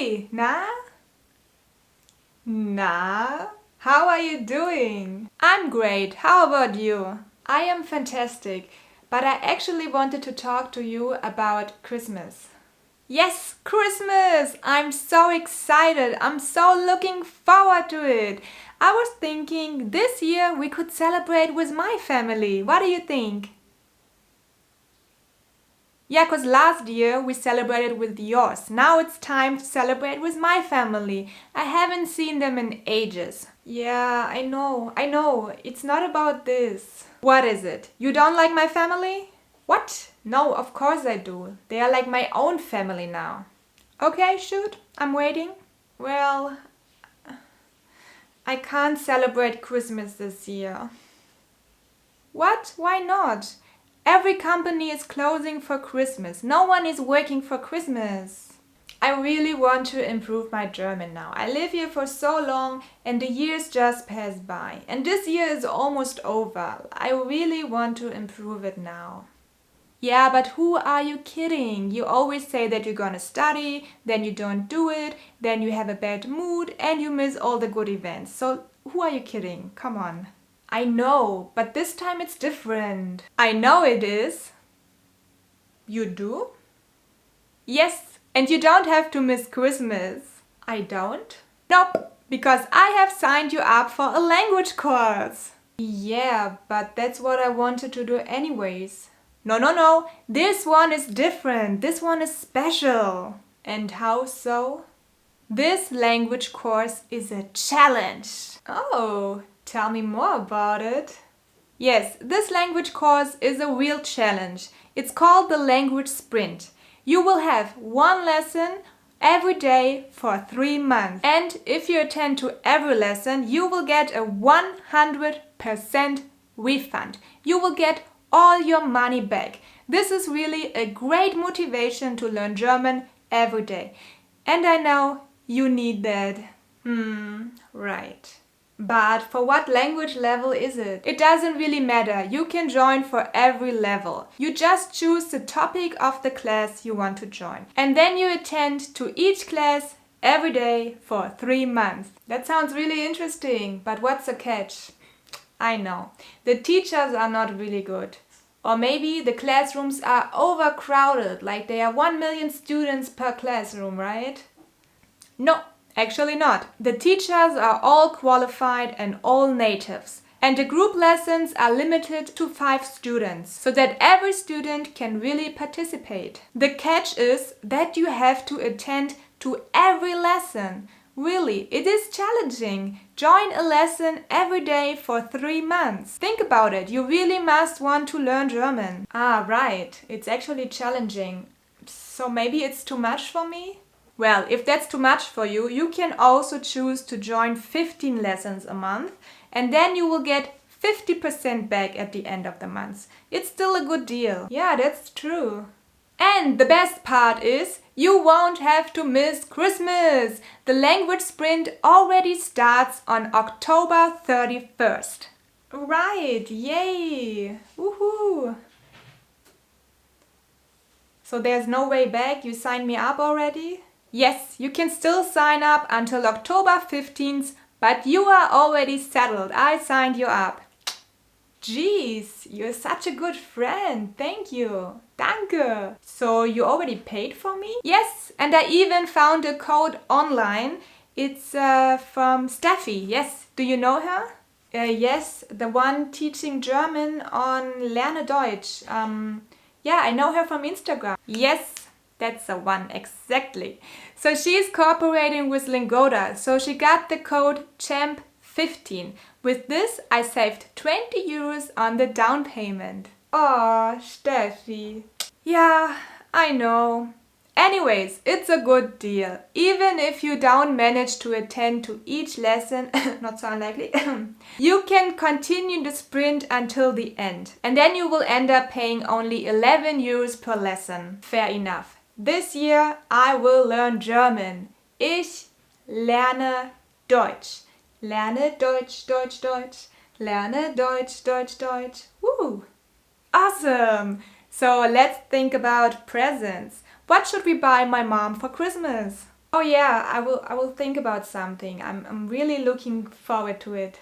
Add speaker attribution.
Speaker 1: Hey, na? Na? How are you doing? I'm great. How about you? I am fantastic, but I actually wanted to talk to you about Christmas. Yes, Christmas! I'm so excited. I'm so looking forward to it. I was thinking this year we could celebrate with my family. What do you think? Yeah, 'cause last year we celebrated with yours. Now it's time to celebrate with my family. I haven't seen them in ages. Yeah, I know. It's not about this. What is it? You don't like my family? What? No, of course I do. They are like my own family now. Okay, shoot. I'm waiting. Well, I can't celebrate Christmas this year. What? Why not? Every company is closing for Christmas. No one is working for Christmas. I really want to improve my German now. I live here for so long and the years just pass by. And this year is almost over. I really want to improve it now. Yeah, but who are you kidding? You always say that you're gonna study, then you don't do it, then you have a bad mood and you miss all the good events. So who are you kidding? Come on. I know, but this time it's different. I know it is. You do? Yes, and you don't have to miss Christmas. I don't? Nope, because I have signed you up for a language course. Yeah, but that's what I wanted to do anyways. No. This one is different. This one is special. And how so? This language course is a challenge. Oh. Tell me more about it. Yes, this language course is a real challenge. It's called the language sprint. You will have one lesson every day for 3 months. And if you attend to every lesson, you will get a 100% refund. You will get all your money back. This is really a great motivation to learn German every day. And I know you need that. Right. But for what language level is it? It doesn't really matter. You can join for every level. You just choose the topic of the class you want to join. And then you attend to each class every day for 3 months. That sounds really interesting, but what's the catch? I know. The teachers are not really good. Or maybe the classrooms are overcrowded, like there are 1 million students per classroom, right? No. Actually not. The teachers are all qualified and all natives. And the group lessons are limited to 5 students, so that every student can really participate. The catch is that you have to attend to every lesson. Really, it is challenging. Join a lesson every day for 3 months. Think about it. You really must want to learn German. Ah, right. It's actually challenging. So maybe it's too much for me? Well, if that's too much for you, you can also choose to join 15 lessons a month and then you will get 50% back at the end of the month. It's still a good deal. Yeah, that's true. And the best part is you won't have to miss Christmas. The language sprint already starts on October 31st. Right, yay! Woohoo! So there's no way back? You signed me up already? Yes, you can still sign up until October 15th, but you are already settled. I signed you up. Jeez, you're such a good friend. Thank you. Danke. So you already paid for me? Yes, and I even found a code online. It's from Steffi. Yes, do you know her? Yes, the one teaching German on LerneDeutsch. Yeah, I know her from Instagram. Yes. That's the one, exactly. So she's cooperating with Lingoda, so she got the code CHAMP15. With this, I saved 20 euros on the down payment. Oh, Steffi. Yeah, I know. Anyways, it's a good deal. Even if you don't manage to attend to each lesson, not so unlikely, you can continue the sprint until the end. And then you will end up paying only 11 euros per lesson. Fair enough. This year I will learn German. Ich lerne Deutsch. Lerne Deutsch, Deutsch, Deutsch. Lerne Deutsch, Deutsch, Deutsch. Woo! Awesome! So let's think about presents. What should we buy my mom for Christmas? Oh yeah, I will think about something. I'm really looking forward to it.